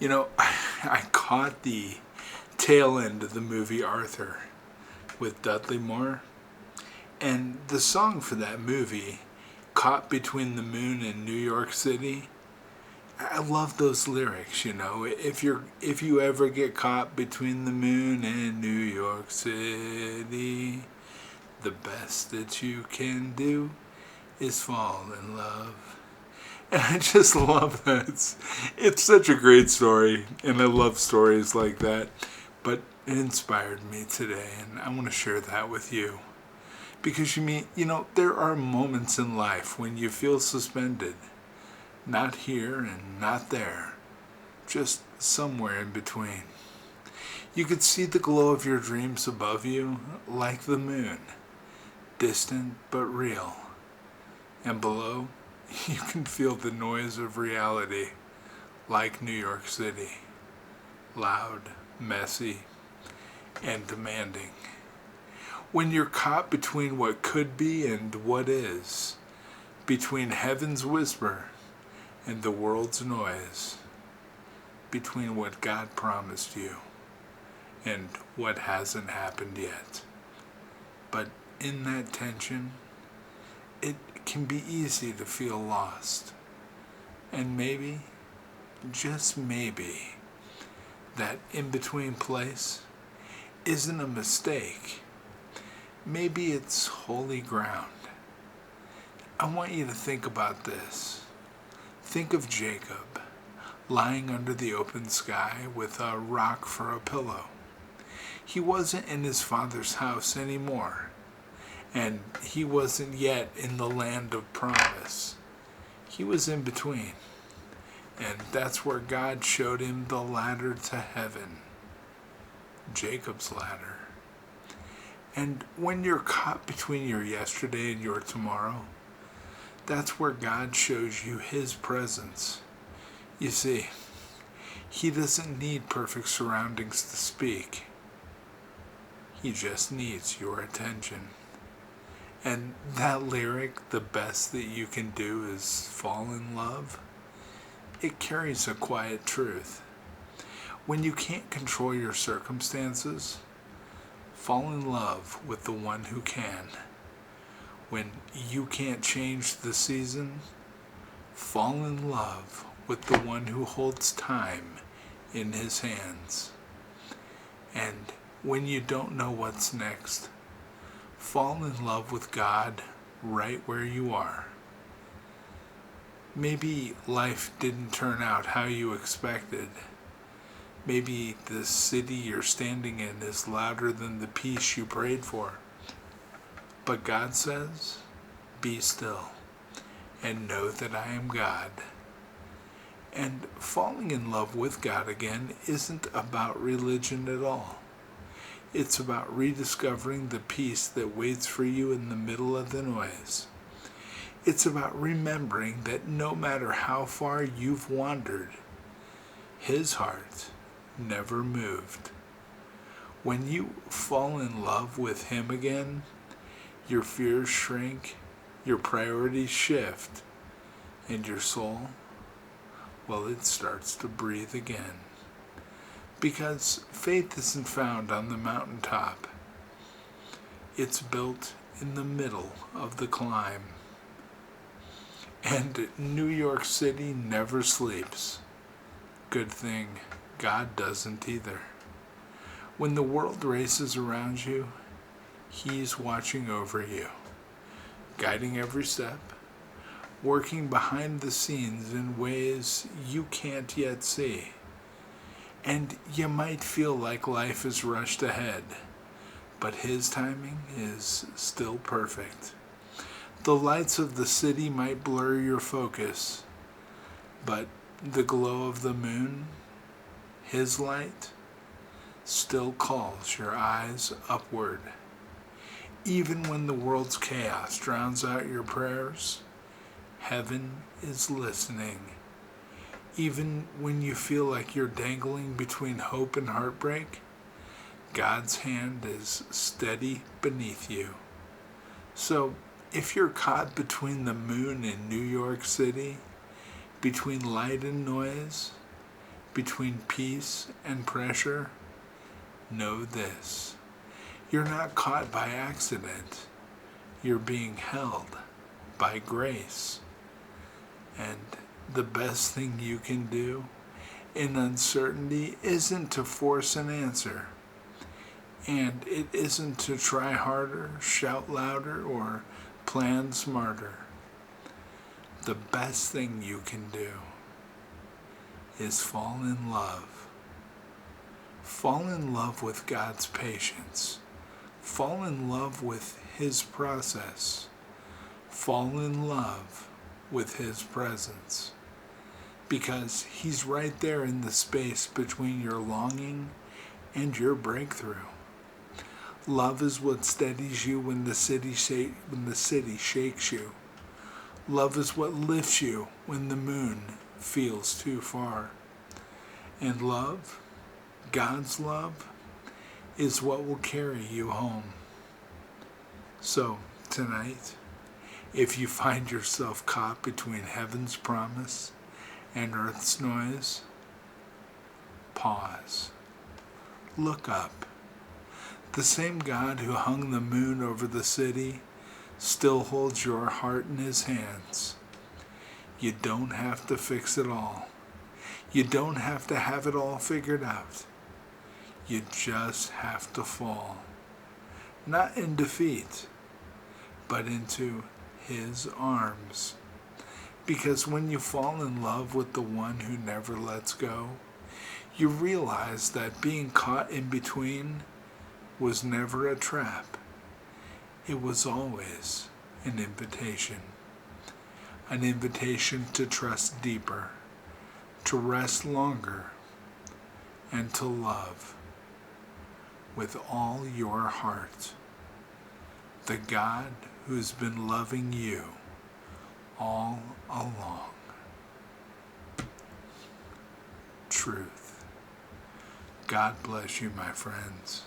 I caught the tail end of the movie Arthur with Dudley Moore, and the song for that movie, Caught Between the Moon and New York City, I love those lyrics. If you ever get caught between the moon and New York City, the best that you can do is fall in love. And I just love that. It's such a great story, and I love stories like that. But it inspired me today, and I want to share that with you. Because there are moments in life when you feel suspended. Not here and not there, just somewhere in between. You could see the glow of your dreams above you like the moon, distant but real. And below, you can feel the noise of reality like New York City, loud, messy, and demanding. When you're caught between what could be and what is, between heaven's whisper and the world's noise, between what God promised you and what hasn't happened yet. But in that tension, it can be easy to feel lost. And maybe, just maybe, that in-between place isn't a mistake. Maybe it's holy ground. I want you to think about this. Think of Jacob, lying under the open sky with a rock for a pillow. He wasn't in his father's house anymore, and he wasn't yet in the land of promise. He was in between, and that's where God showed him the ladder to heaven, Jacob's ladder. And when you're caught between your yesterday and your tomorrow, that's where God shows you His presence. You see, He doesn't need perfect surroundings to speak. He just needs your attention. And that lyric, the best that you can do is fall in love, it carries a quiet truth. When you can't control your circumstances, fall in love with the one who can. When you can't change the season, fall in love with the one who holds time in his hands. And when you don't know what's next, fall in love with God right where you are. Maybe life didn't turn out how you expected. Maybe the city you're standing in is louder than the peace you prayed for. But God says, be still and know that I am God. And falling in love with God again isn't about religion at all. It's about rediscovering the peace that waits for you in the middle of the noise. It's about remembering that no matter how far you've wandered, His heart never moved. When you fall in love with Him again, your fears shrink, your priorities shift, and your soul, well, it starts to breathe again. Because faith isn't found on the mountaintop. It's built in the middle of the climb. And New York City never sleeps. Good thing God doesn't either. When the world races around you, He's watching over you, guiding every step, working behind the scenes in ways you can't yet see. And you might feel like life is rushed ahead, but His timing is still perfect. The lights of the city might blur your focus, but the glow of the moon, His light, still calls your eyes upward. Even when the world's chaos drowns out your prayers, heaven is listening. Even when you feel like you're dangling between hope and heartbreak, God's hand is steady beneath you. So, if you're caught between the moon and New York City, between light and noise, between peace and pressure, know this. You're not caught by accident. You're being held by grace. And the best thing you can do in uncertainty isn't to force an answer. And it isn't to try harder, shout louder, or plan smarter. The best thing you can do is fall in love. Fall in love with God's patience. Fall in love with His process. Fall in love with His presence. Because He's right there in the space between your longing and your breakthrough. Love is what steadies you when the city shakes you. Love is what lifts you when the moon feels too far. And love, God's love, is what will carry you home. So, tonight, if you find yourself caught between heaven's promise and earth's noise, pause. Look up. The same God who hung the moon over the city still holds your heart in His hands. You don't have to fix it all. You don't have to have it all figured out. You just have to fall. Not in defeat, but into His arms. Because when you fall in love with the one who never lets go, you realize that being caught in between was never a trap. It was always an invitation. An invitation to trust deeper, to rest longer, and to love with all your heart the God who's been loving you all along. Truth. God bless you, my friends.